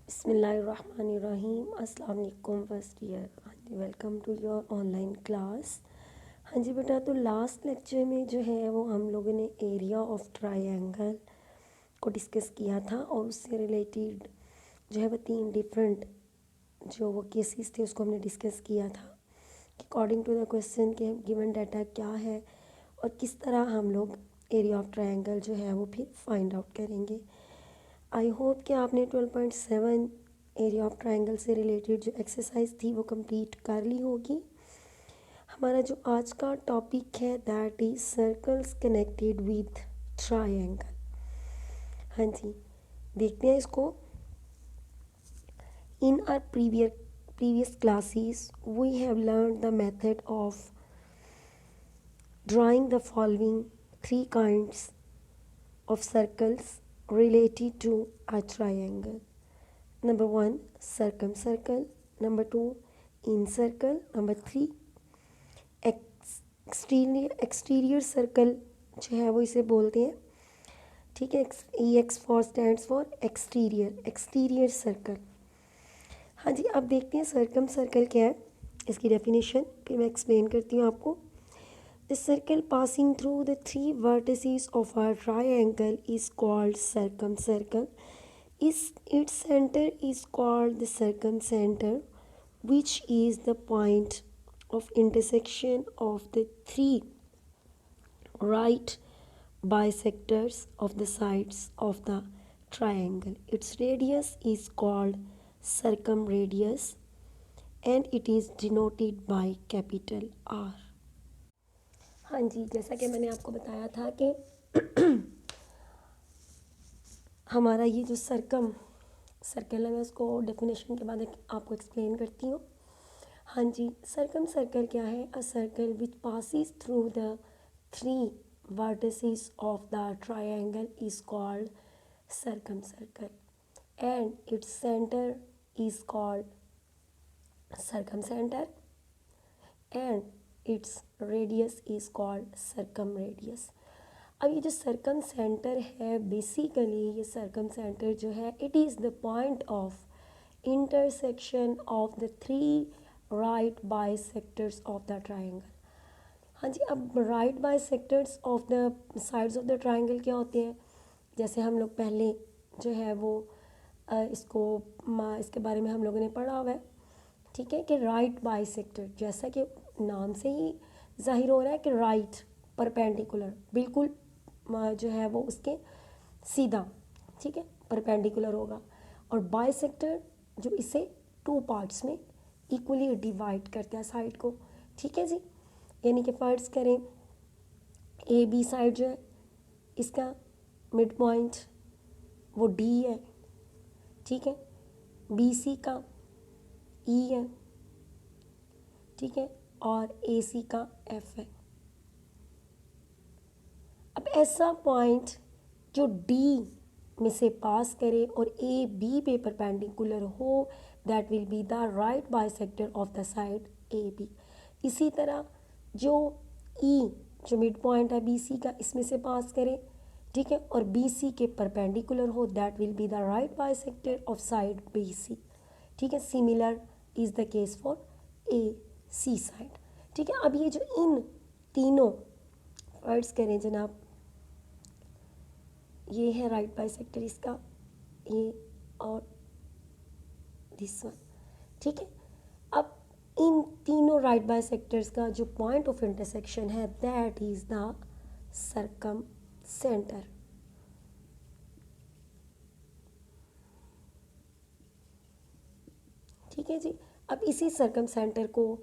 बिस्मिल्लाहिर्रहमानिर्रहीम। अस्सलाम वालेकुम फर्स्ट ईयर। हाँ जी, welcome to your online class. हाँ जी बेटा, तो लास्ट लेक्चर में जो है वो हम लोगों ने एरिया ऑफ ट्रायंगल को डिस्कस किया था और उससे रिलेटेड जो है वो 3 डिफरेंट जो वो केसेस थे उसको हमने डिस्कस किया था कि अकॉर्डिंग टू द क्वेश्चन के गिवन डाटा क्या है और किस तरह हम लोग एरिया ऑफ ट्रायंगल जो है वो फिर फाइंड आउट करेंगे। आई होप कि आपने 12.7 एरिया ऑफ ट्रायंगल से रिलेटेड जो एक्सरसाइज थी वो कंप्लीट कर ली होगी। हमारा जो आज का टॉपिक है that is circles connected with triangle. हाँ जी, देखते हैं इसको। इन are previous classes we have learned the method of drawing the following 3 kinds of circles related to a triangle. Number 1 circumcircle, number 2 incircle, number 3 exterior circle जो है वो इसे बोलते हैं। ठीक है, x for stands for exterior circle. हाँ जी, अब देखते हैं सर्कम सर्कल क्या है, इसकी डेफिनेशन फिर मैं एक्सप्लेन करती हूँ आपको। The circle passing through the 3 vertices of a triangle is called circum circle. Its center is called the circumcenter, which is the point of intersection of the 3 right bisectors of the sides of the triangle. Its radius is called circumradius and it is denoted by capital R. हाँ जी, जैसा कि मैंने आपको बताया था कि हमारा ये जो सर्कल है मैं उसको डेफिनेशन के बाद आपको एक्सप्लेन करती हूँ। हाँ जी, सर्कल क्या है? A circle which passes through the 3 vertices of the triangle is called circumcircle and its center is called circumcenter and its radius is called circumradius. अब ये जो सर्कम सेंटर है, बेसिकली ये सर्कम सेंटर जो है it is the point of intersection of the 3 right bisectors of the triangle. हाँ जी, अब right bisectors of the sides of the triangle क्या होते हैं? जैसे हम लोग पहले जो है वो इसके बारे में हम लोगों ने पढ़ा हुआ है। ठीक है, कि राइट बाइसेक्टर, जैसा कि नाम से ही जाहिर हो रहा है कि राइट परपेंडिकुलर, बिल्कुल जो है वो उसके सीधा, ठीक है, परपेंडिकुलर होगा। और बाइसेक्टर जो इसे 2 पार्ट्स में इक्वली डिवाइड करता है साइड को। ठीक है जी, यानी कि फर्ज करें ए बी साइड जो है इसका मिड पॉइंट वो डी है, ठीक है, बी सी का ई है, ठीक है, और ए सी का एफ है। अब ऐसा पॉइंट जो डी में से पास करे और ए बी पे परपेंडिकुलर हो, that will be the right bisector of the side A B. इसी तरह जो ई जो मिड पॉइंट है बी सी का, इसमें से पास करे, ठीक है, और बी सी के परपेंडिकुलर हो, that will be the right bisector of side B C. ठीक है, similar is the case for A C side. ठीक है, अब ये जो इन तीनों वर्ड्स करें जनाब, ये है राइट बाइसेक्टर इसका, ये और दिस वन। ठीक है, अब इन तीनों राइट बाइसेक्टर्स का जो पॉइंट ऑफ इंटरसेक्शन है that is the circum centre. ठीक है जी, अब इसी सर्कम सेंटर को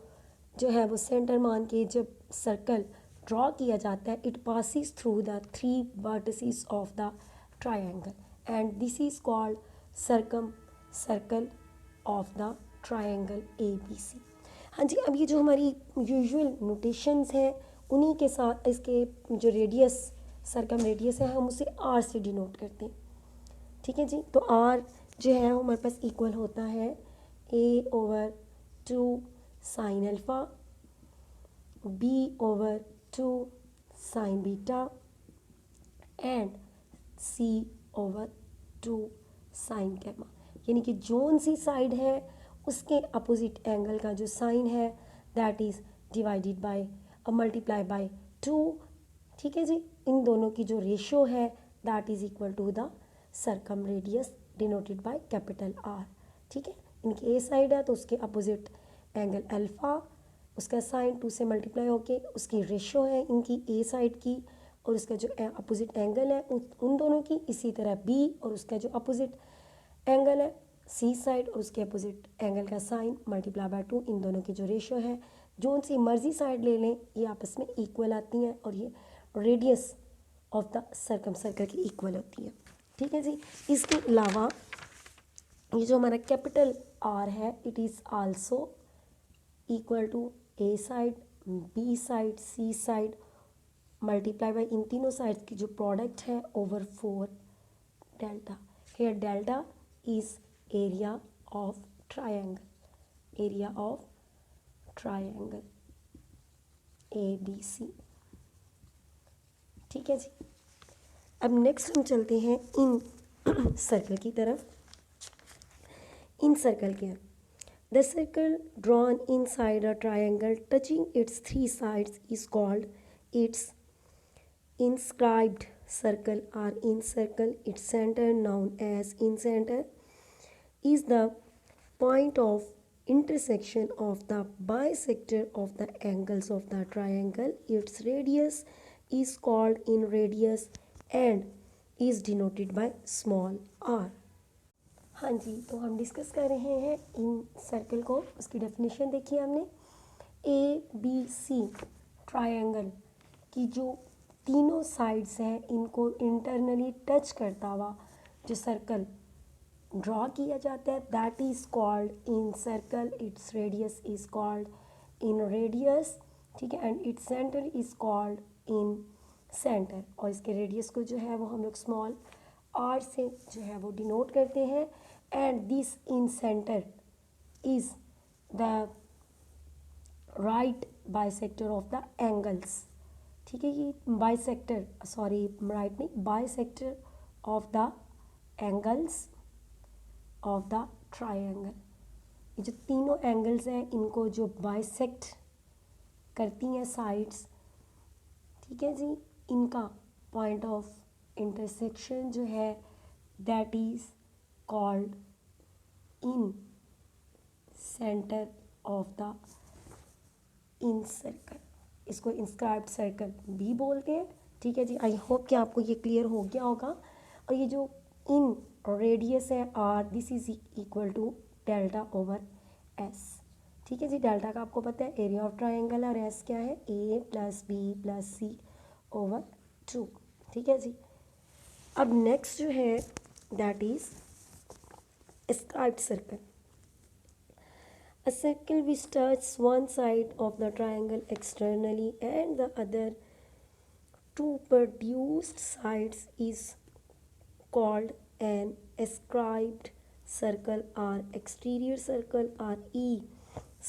जो है वो सेंटर मान के जब सर्कल ड्रॉ किया जाता है, it passes through the 3 vertices of the triangle and this is called circumcircle of the triangle A B C. हाँ जी, अब ये जो हमारी यूजुअल नोटेशंस हैं उन्हीं के साथ इसके जो रेडियस सर्कम रेडियस है हम उसे आर से डिनोट करते हैं। ठीक है जी, तो आर जो है हमारे पास इक्वल होता है A/2 sine alpha, B/2 sine beta and C/2 sine gamma. यानी कि जोन सी साइड है उसके अपोजिट एंगल का जो साइन है दैट इज़ डिवाइडेड बाय और मल्टीप्लाई बाय 2। ठीक है जी, इन दोनों की जो रेशियो है that is equal to the circumradius denoted by capital R. ठीक है, इनकी ए साइड है तो उसके अपोजिट एंगल अल्फ़ा, उसका साइन 2 से मल्टीप्लाई होके उसकी रेशियो है इनकी ए साइड की और उसका जो अपोजिट एंगल है उन दोनों की, इसी तरह बी और उसका जो अपोजिट एंगल है सी साइड और उसके अपोजिट एंगल का साइन मल्टीप्लाई बाय 2, इन दोनों की जो रेशियो है जोन सी मर्जी साइड ले लें ये आपस में इक्वल आती हैं और ये radius of the circum circle की इक्वल होती है। ठीक है जी, इसके अलावा ये जो हमारा कैपिटल आर है it is also equal to A side B side C side multiply by इन तीनों साइड्स की जो प्रोडक्ट है over 4 delta. Here delta is area of triangle, area of triangle A B C. ठीक है जी, अब नेक्स्ट हम चलते हैं इन सर्कल की तरफ। इन सर्कल के the circle drawn inside a triangle touching it's 3 sides is called its inscribed circle or in circle. Its center known as in center is the point of intersection of the bisector of the angles of the triangle. Its radius is called in radius and is denoted by small r. हाँ जी, तो हम discuss कर रहे हैं इन circle को, उसकी definition देखिए हमने। ए बी सी ट्रायंगल की जो तीनों साइड्स हैं इनको इंटरनली टच करता हुआ जो सर्कल ड्रॉ किया जाता है that is called in circle. Its radius is called in radius. ठीक है, and its centre is called in centre. और इसके रेडियस को जो है वो हम लोग स्मॉल आर से जो है वो डिनोट करते हैं। And this in centre is the right bisector of the angles. ठीक है, ये बाइसेक्टर, सॉरी राइट नहीं, bisector of the angles of the triangle. ये जो तीनों एंगल्स हैं इनको जो बाइसेक्ट करती हैं साइड्स, ठीक है जी, इनका पॉइंट ऑफ इंटरसेक्शन जो है that is called in centre of the in circle. इसको इंस्क्राइब्ड सर्कल भी बोलते हैं। ठीक है जी, आई होप कि आपको ये क्लियर हो गया होगा। और ये जो इन रेडियस है R this is equal to delta over S. ठीक है जी, डेल्टा का आपको पता है एरिया ऑफ ट्रायंगल और एस क्या है A plus B plus C over 2। ठीक है जी, अब नेक्स्ट जो है that is inscribed circle. A circle which touches one side of the triangle externally and the other two produced sides is called an ascribed circle or exterior circle or E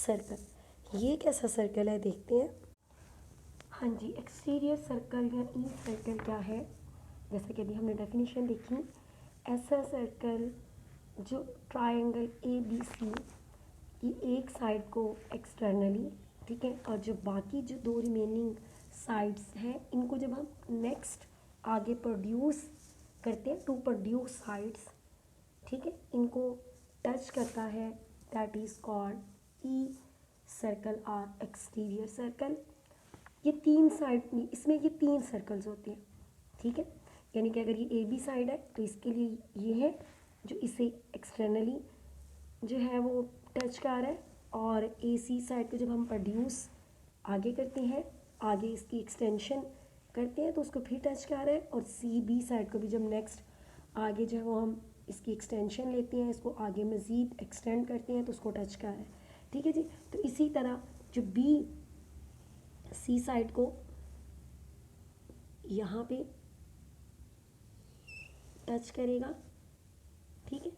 circle। ये कैसा circle है देखते हैं। हाँ जी, exterior circle या ई circle क्या है, जैसे कि अभी हमने डेफिनेशन देखी, ऐसा सर्कल जो ट्रायंगल ए बी सी कि एक साइड को एक्सटर्नली, ठीक है, और जो बाकी जो दो रिमेनिंग साइड्स हैं इनको जब हम नेक्स्ट आगे प्रोड्यूस करते हैं टू प्रोड्यूस साइड्स, ठीक है, इनको टच करता है that is called E circle और एक्सटीरियर सर्कल। ये तीन साइड में, इसमें ये तीन सर्कल्स होते हैं। ठीक है, यानी कि अगर ये ए बी साइड है तो इसके लिए ये है जो इसे एक्सटर्नली जो है वो टच कर रहा है, और ए सी साइड को जब हम प्रोड्यूस आगे करते हैं, आगे इसकी एक्सटेंशन करते हैं तो उसको फिर टच कर रहा है, और सी बी साइड को भी जब नेक्स्ट आगे जो है वो हम इसकी एक्सटेंशन लेते हैं, इसको आगे मज़ीद एक्सटेंड करते हैं तो उसको टच कर रहा है। ठीक है जी, तो इसी तरह जो बी सी साइड को यहाँ पे टच करेगा, ठीक है,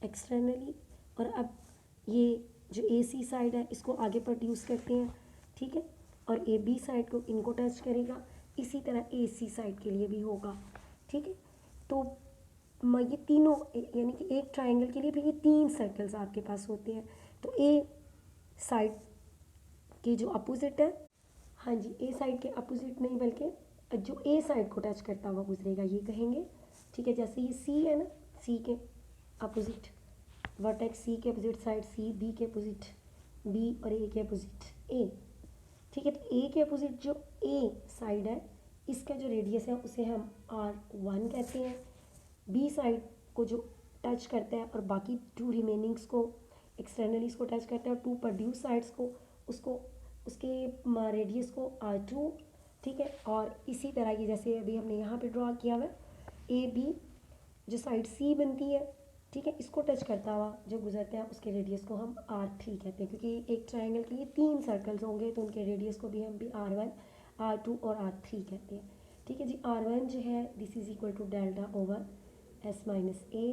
एक्सटर्नली, और अब ये जो ए सी साइड है इसको आगे प्रोड्यूस करते हैं, ठीक है, और ए बी साइड को इनको टच करेगा। इसी तरह ए सी साइड के लिए भी होगा। ठीक है, तो ये तीनों यानी कि एक ट्राइंगल के लिए भी ये 3 सर्कल्स आपके पास होते हैं। तो ए साइड के जो अपोजिट है, हाँ जी, ए साइड के अपोजिट नहीं बल्कि जो ए साइड को टच करता हुआ गुजरेगा ये कहेंगे। ठीक है, जैसे ये सी है ना, सी के अपोजिट वर्टेक्स, सी के अपोजिट साइड सी, बी के अपोजिट बी और ए के अपोजिट ए। ठीक है, तो ए के अपोजिट जो ए साइड है इसका जो रेडियस है उसे हम R1 कहते हैं। बी साइड को जो टच करता है और बाकी 2 रिमेनिंग्स को एक्सटर्नली इसको टच करता है और 2 प्रोड्यूस साइड्स को उसको उसके रेडियस को R2। ठीक है, और इसी तरह की जैसे अभी हमने यहाँ पे ड्रॉ किया हुआ ए बी जो साइड सी बनती है, ठीक है, इसको टच करता हुआ जो गुजरता है उसके रेडियस को हम R3 कहते हैं, क्योंकि एक ट्रायंगल के लिए 3 सर्कल्स होंगे तो उनके रेडियस को भी हम भी R1, R2 और R3 कहते हैं। ठीक है जी, R1 जो है this is equal to delta over S minus A,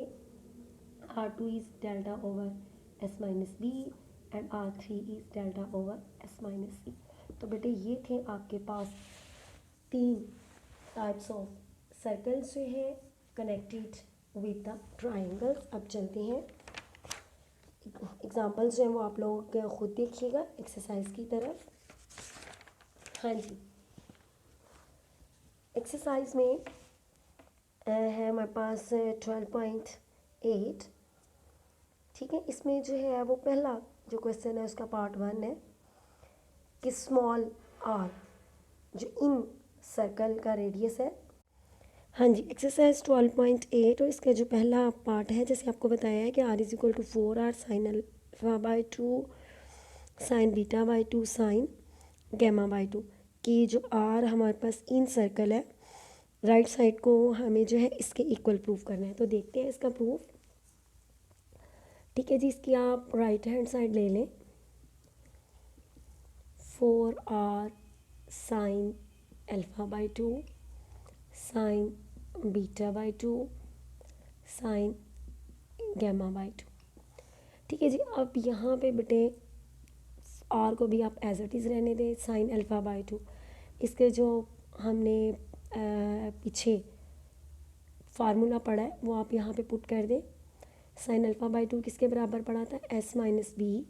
R2 is delta over S minus B and R3 is delta over S minus C. तो बेटे ये थे आपके पास 3 टाइप्स ऑफ सर्कल्स जो है कनेक्टेड विद द ट्राइंगल्स। अब चलते हैं एग्जांपल्स जो हैं वो आप लोग खुद देखिएगा एक्सरसाइज की तरफ। हाँ जी, एक्सरसाइज में है हमारे पास 12.8। ठीक है, इसमें जो है वो पहला जो क्वेश्चन है उसका पार्ट 1 है कि स्मॉल आर जो इन सर्कल का रेडियस है। हाँ जी, एक्सरसाइज 12.8 और इसका जो पहला पार्ट है जैसे आपको बताया है कि R is equal to 4R sine alpha by 2 sine beta by 2 sine gamma by 2 कि जो R हमारे पास इन सर्कल है, राइट साइड को हमें जो है इसके इक्वल प्रूफ करना है। तो देखते हैं इसका प्रूफ। ठीक है जी, इसकी आप राइट हैंड साइड ले लें। 4R sine alpha by 2 sine beta by 2 sine gamma by 2। ठीक है जी, अब यहाँ पे बेटे आर को भी आप एज इट इज़ रहने दें, साइन अल्फा बाई 2। इसके जो हमने पीछे फार्मूला पढ़ा है वो आप यहाँ पे पुट कर दें। साइन अल्फा बाई 2 किसके बराबर पड़ा था, S minus B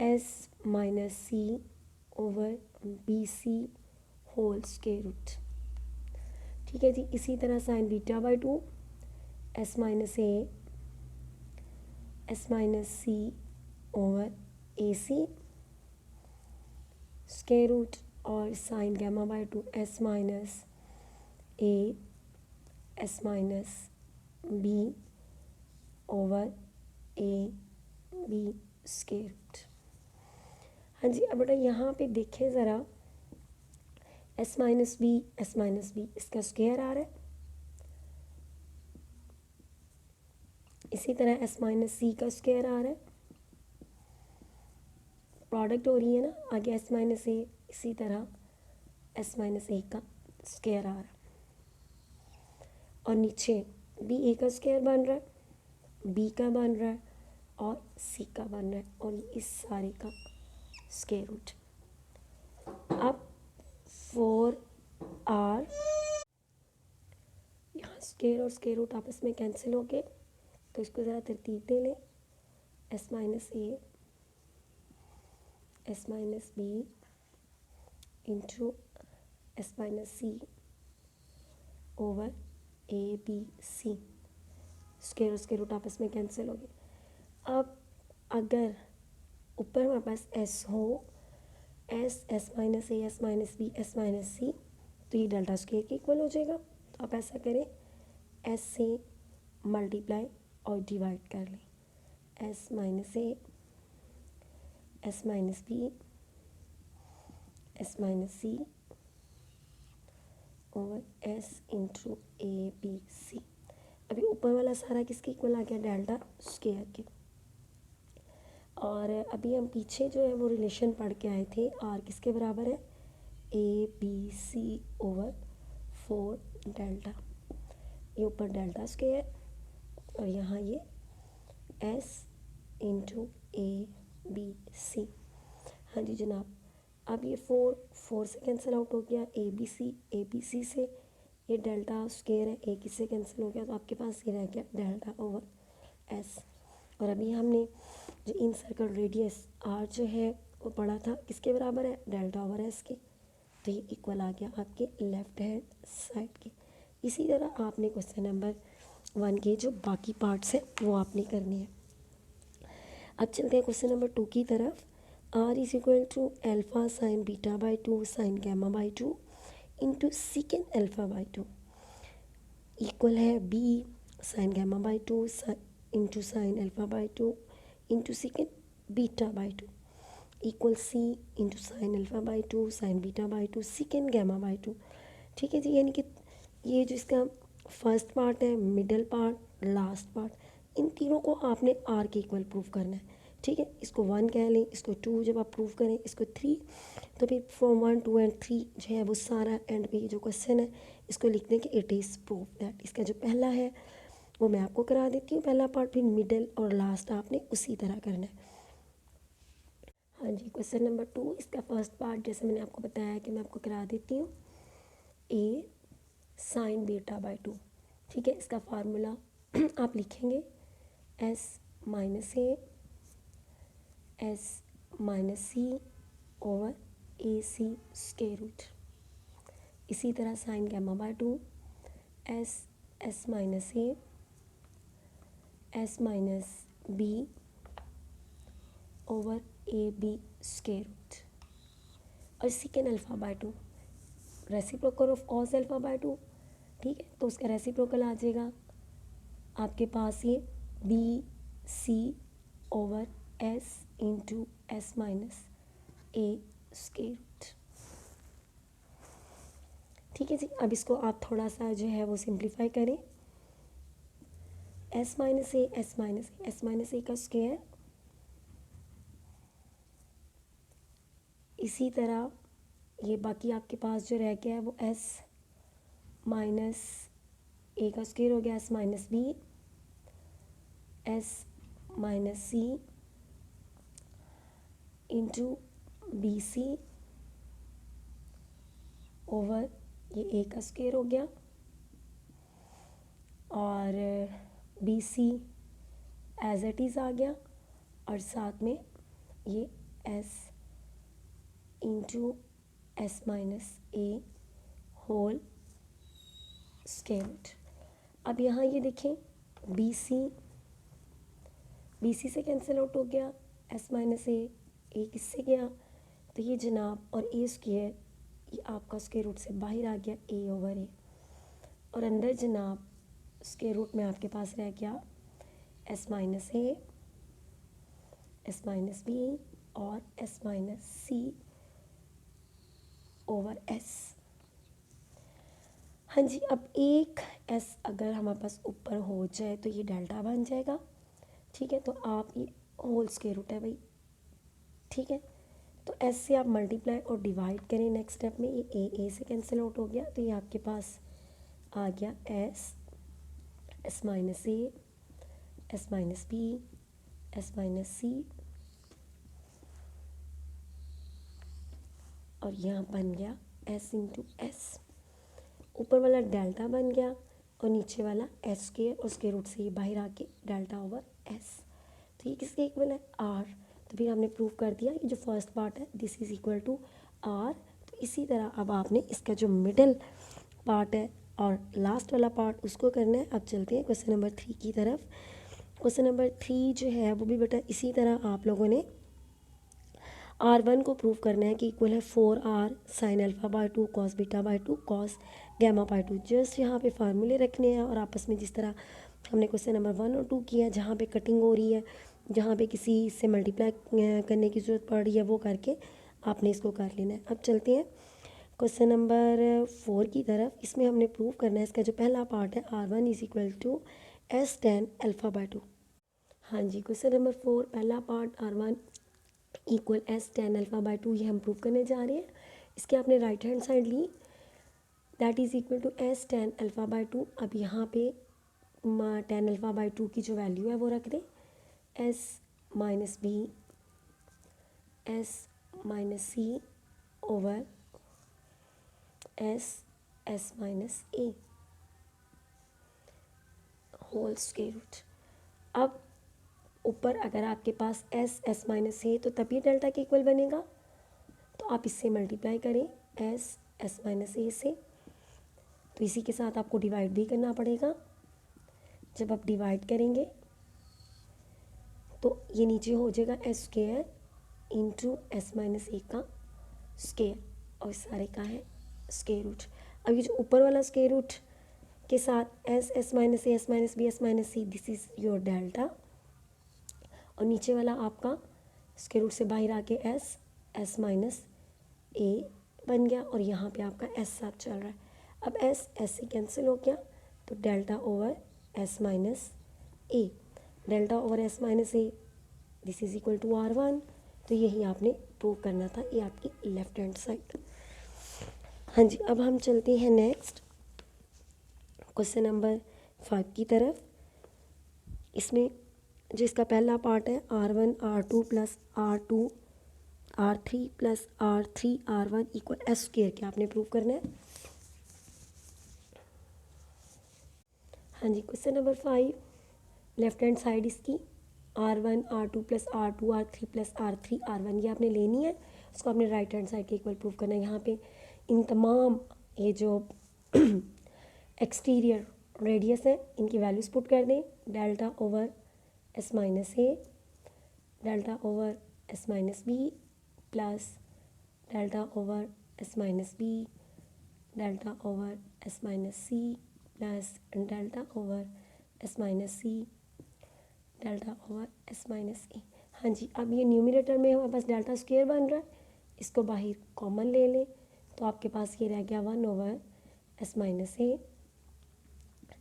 S minus C over B C whole square root. ठीक है जी, इसी तरह sine beta by 2 S minus A S minus C over A C square root और sine gamma by 2 S minus A S minus B over A B square root. हाँ जी, अब बेटा यहाँ पे देखें ज़रा, S माइनस बी इसका स्क्वायर आ रहा है, इसी तरह S माइनस सी का स्क्वायर आ रहा है, प्रोडक्ट हो रही है ना आगे S माइनस ए, इसी तरह S माइनस ए का स्क्वायर आ रहा है और नीचे बी ए का स्क्वायर बन रहा है, बी का बन रहा है और सी का बन रहा है और इस सारे का स्क्वायर रूट। अब 4R यहाँ स्क्वायर और स्क्वायर रूट आपस में कैंसिल हो गए, तो इसको ज़रा तरतीब दे लें। S minus A S minus B into S minus C over A B C, square और स्क्वायर रूट आपस में कैंसिल हो गए। अब अगर ऊपर हमारे पास S हो, S minus A S minus B S minus C, तो ये डेल्टा स्क्वायर के इक्वल हो जाएगा। तो आप ऐसा करें, S से मल्टीप्लाई और डिवाइड कर लें। S minus A S minus B S minus C over S into A B C. अभी ऊपर वाला सारा किसके इक्वल आ गया, डेल्टा स्क्वायर के। और अभी हम पीछे जो है वो रिलेशन पढ़ के आए थे, R किसके बराबर है, A B C over 4 delta. ये ऊपर डेल्टा स्क्वायर और यहाँ ये S into A B C. हाँ जी जनाब, अब ये 4 से कैंसिल आउट हो गया, ए बी सी से ये डेल्टा स्क्वायर है, एक इससे कैंसिल हो गया, तो आपके पास ये रह गया डेल्टा ओवर एस। और अभी हमने जो इन सर्कल रेडियस आर जो है वो पढ़ा था किसके बराबर है, डेल्टा ओवर एस के, तो ये इक्वल आ गया आपके लेफ्ट हैंड साइड के। इसी तरह आपने क्वेश्चन नंबर 1 के जो बाकी पार्ट्स हैं वो आपने करने हैं। अब चलते हैं क्वेश्चन नंबर 2 की तरफ। R is equal to alpha sine beta by 2 sine gamma by 2 into secant alpha by 2 equal है B sine gamma by 2 into sine alpha by 2 into secant beta by 2 equal C into sine alpha by 2 sine beta by 2 secant gamma by 2। ठीक है जी, यानी कि ये जो इसका first part है, मिडल पार्ट, लास्ट पार्ट, इन तीनों को आपने आर के इक्वल प्रूव करना है। ठीक है, इसको 1 कह लें, इसको 2 जब आप प्रूव करें, इसको 3, तो फिर फ्रॉम 1 2 एंड 3 जो है वो सारा एंड पे जो क्वेश्चन है इसको लिख दें कि इट इज़ प्रूव दैट। इसका जो पहला है वो मैं आपको करा देती हूँ पहला पार्ट, फिर मिडल और लास्ट आपने उसी तरह करना है। हाँ जी, क्वेश्चन नंबर 2 इसका फर्स्ट पार्ट जैसे मैंने आपको बताया कि मैं आपको करा देती हूँ, ए साइन बीटा बाई 2। ठीक है, इसका फार्मूला आप लिखेंगे S minus C over A C square root. इसी तरह sine gamma by 2 S minus B over A B square root. और secant alpha by 2 reciprocal of cos alpha by 2। ठीक है, तो उसका रेसिप्रोकल आ जाएगा आपके पास ये B C over S into S minus A square root. ठीक है जी, अब इसको आप थोड़ा सा जो है वो सिंप्लीफाई करें, एस माइनस ए का स्क्वायर, इसी तरह ये बाकी आपके पास जो रह गया है वो एस माइनस ए का स्क्वायर हो गया, S minus B, S minus C into B C over ये ए का स्क्वायर हो गया, और B C as it is आ गया, और साथ में ये S into S minus A whole square. अब यहाँ ये देखें बी सी से कैंसिल आउट हो गया, एस माइनस ए किससे गया, तो ये जनाब और ए स्क्वायर ये आपका स्क्वायर रूट से बाहर आ गया ए ओवर ए, और अंदर जनाब स्क्वायर रूट में आपके पास रह गया S minus A, S minus B और S minus C over S. हाँ जी, अब एक एस अगर हमारे पास ऊपर हो जाए तो ये डेल्टा बन जाएगा। ठीक है, तो आप ये होल स्क्वायर रूट है भाई। ठीक है, तो एस से आप मल्टीप्लाई और डिवाइड करें नेक्स्ट स्टेप में, ये ए से कैंसिल आउट हो गया, तो ये आपके पास आ गया S minus A, S minus B, S minus C, और यहाँ बन गया एस इंटू एस। ऊपर वाला डेल्टा बन गया और नीचे वाला एस स्क्वायर, और स्क्वायर रूट से ये बाहर आके डेल्टा ओवर एस। तो ये किसके इक्वल है, आर। तो फिर हमने प्रूव कर दिया ये जो फर्स्ट पार्ट है this is equal to R. तो इसी तरह अब आपने इसका जो मिडल पार्ट है और लास्ट वाला पार्ट उसको करना है। अब चलते हैं क्वेश्चन नंबर 3 की तरफ। क्वेश्चन नंबर 3 जो है वो भी बेटा इसी तरह आप लोगों ने R1 को प्रूव करना है कि इक्वल है 4R sine alpha by 2 cos beta by 2 cos gamma by 2। Just यहाँ पे फार्मूले रखने हैं और आपस में जिस तरह हमने क्वेश्चन नंबर 1 और 2 किया, जहाँ पे कटिंग हो रही है, जहाँ पे किसी से मल्टीप्लाई करने की ज़रूरत पड़ रही है, वो करके आपने इसको कर लेना है। अब चलते हैं क्वेश्चन नंबर 4 की तरफ। इसमें हमने प्रूव करना है इसका जो पहला पार्ट है R1 is equal to S tan alpha by 2। हाँ जी, क्वेश्चन नंबर 4 पहला part R1 equal S tan alpha by 2 ये हम प्रूव करने जा रहे हैं। इसके आपने राइट हैंड साइड ली, that is equal to S tan alpha by 2। अब यहाँ पे टेन अल्फा बाई 2 की जो वैल्यू है वो रख दें, S minus B, S minus C over S S minus A whole square root. अब ऊपर अगर आपके पास एस माइनस ए तो तभी डेल्टा के इक्वल बनेगा, तो आप इससे मल्टीप्लाई करें एस माइनस ए से, तो इसी के साथ आपको डिवाइड भी करना पड़ेगा। जब आप डिवाइड करेंगे तो ये नीचे हो जाएगा S square into S minus A का स्क्वायर, और इस सारे का है स्क्वायर रूट। अब ये जो ऊपर वाला स्क्वायर रूट के साथ S minus A, S minus B, S minus C, this is your delta, और नीचे वाला आपका स्क्वायर रूट से बाहर आके एस माइनस ए बन गया, और यहाँ पे आपका एस साथ चल रहा है। अब एस से कैंसिल हो गया, तो delta over S minus A, delta over S minus A this is equal to R1। तो यही आपने प्रूव करना था, ये आपकी लेफ्ट हैंड साइड। हाँ जी, अब हम चलते हैं नेक्स्ट क्वेश्चन नंबर 5 की तरफ। इसमें जो इसका पहला पार्ट है R1 R2 plus R2 R3 plus R3 R1 equal S square के आपने प्रूव करना है। हाँ जी, question number 5, left hand side इसकी R1 R2 plus R2 R3 plus R3 R1 ये आपने लेनी है, उसको आपने राइट हैंड साइड के इक्वल प्रूव करना है। यहाँ पे इन तमाम ये जो एक्सटीरियर रेडियस है इनकी वैल्यूज़ पुट कर दें, delta over S minus A, delta over S minus B plus delta over S minus B, delta over S minus C plus delta over S minus C, delta over S minus A. हाँ जी, अब ये numerator में हमारे पास delta square बन रहा है, इसको बाहर कॉमन ले लें, तो आपके पास ये रह गया 1 over S minus A,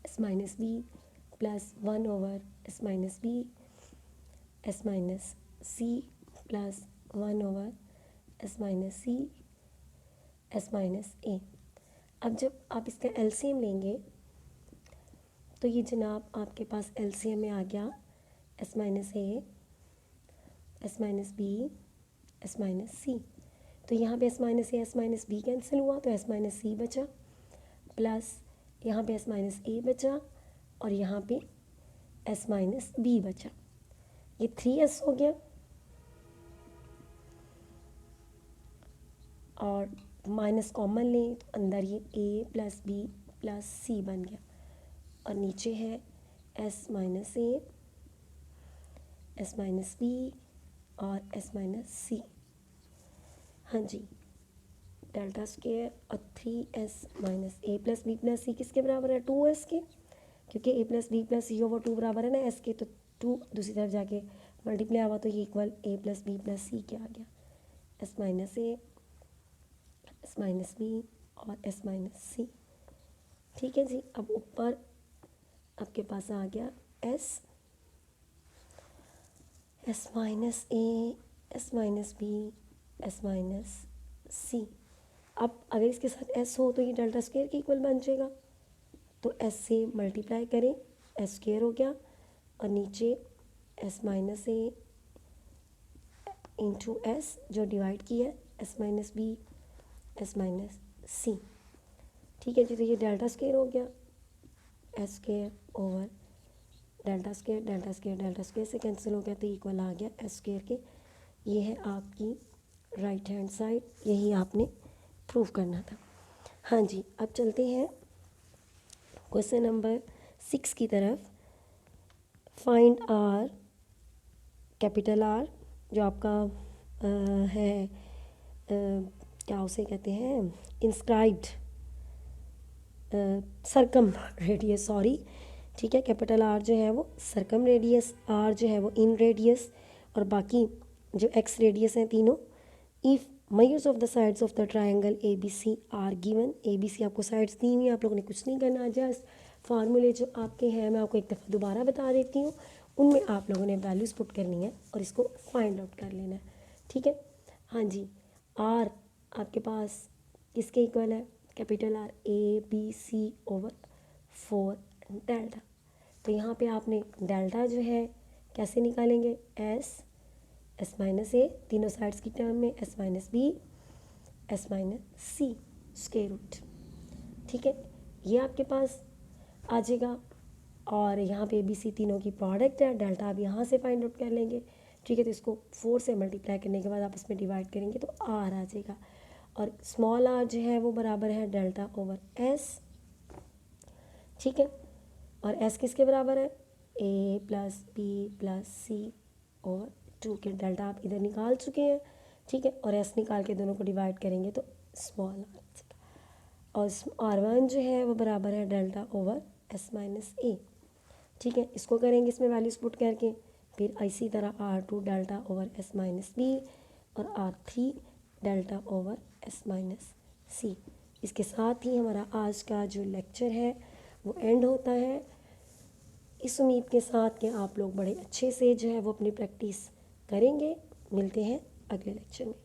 S minus B plus 1 over S minus B, S minus C plus 1 over S minus C, S minus A. अब जब आप इसका एलसीएम लेंगे तो ये जनाब आपके पास एलसीएम में आ गया S minus A, S minus B, S minus C. तो यहाँ पे S minus A S minus B cancel हुआ, तो एस माइनस सी बचा, प्लस यहाँ पे एस माइनस ए बचा, और यहाँ पे एस माइनस बी बचा। ये 3s हो गया, और माइनस कॉमन लें तो अंदर ये ए प्लस बी प्लस सी बन गया, और नीचे है S minus A, S minus B और एस माइनस सी। हाँ जी, डेल्टा स्क्वायर और 3s माइनस ए प्लस बी प्लस सी किसके बराबर है? 2s के, क्योंकि ए plus B plus C over 2 बराबर है ना एस के, तो 2 दूसरी तरफ जाके मल्टीप्लाई हुआ तो ये equal A plus B plus C क्या आ गया? S minus A, S minus B और एस माइनस सी। ठीक है जी, अब ऊपर आपके पास आ गया S minus A, S minus B, S minus C. अब अगर इसके साथ एस हो तो ये डेल्टा स्क्वायर के इक्वल बन जाएगा, तो एस से मल्टीप्लाई करें, एस स्क्वायर हो गया, और नीचे S minus A into S जो डिवाइड किया है S minus B, S minus C. ठीक है जी, तो ये डेल्टा स्क्वायर हो गया, S square over delta square, delta square delta square से कैंसिल हो गया, तो इक्वल आ गया एस स्क्वायर के। ये है आपकी राइट हैंड साइड, यही आपने प्रूव करना था। हाँ जी, अब चलते हैं क्वेश्चन नंबर 6 की तरफ। फाइंड आर, कैपिटल आर जो आपका है क्या उसे कहते हैं, इंस्क्राइब्ड सरकम रेडियस, सॉरी, ठीक है। कैपिटल आर जो है वो सरकम रेडियस, आर जो है वो इन रेडियस, और बाकी जो एक्स रेडियस हैं तीनों। If measures of the sides of the triangle A B C are given, A B C आपको साइड्स दी हुई हैं, आप लोगों ने कुछ नहीं करना, जस्ट फार्मूले जो आपके हैं मैं आपको एक दफ़ा दोबारा बता देती हूँ, उनमें आप लोगों ने वैल्यूज़ पुट करनी है और इसको फाइंड आउट कर लेना है। ठीक है, हाँ जी, आर आपके पास किसके इक्वल है? Capital R A B C over 4 delta. तो यहाँ पे आपने डेल्टा जो है कैसे निकालेंगे? एस माइनस ए, तीनों साइड्स की टर्म में S minus B, S minus C square root. ठीक है, ये आपके पास आ जाएगा। और यहाँ पे बी सी तीनों की प्रोडक्ट है, डेल्टा आप यहाँ से फाइंड आउट कर लेंगे। ठीक है, तो इसको 4 से मल्टीप्लाई करने के बाद आप इसमें डिवाइड करेंगे तो आर आ जाएगा। और स्मॉल आर जो है वो बराबर है डेल्टा ओवर एस। ठीक है, और एस किसके बराबर है, ए प्लस बी प्लस सी और 2 के डेल्टा आप इधर निकाल चुके हैं। ठीक है, और एस निकाल के दोनों को डिवाइड करेंगे तो स्मॉल आर। और R1 जो है वो बराबर है डेल्टा ओवर एस माइनस ए। ठीक है, इसको करेंगे इसमें वैल्यूज पुट करके, फिर इसी तरह R2 delta over S minus B और R3 delta over S minus C. इसके साथ ही हमारा आज का जो लेक्चर है वो एंड होता है, इस उम्मीद के साथ कि आप लोग बड़े अच्छे से जो है वो अपनी प्रैक्टिस करेंगे। मिलते हैं अगले लेक्चर में।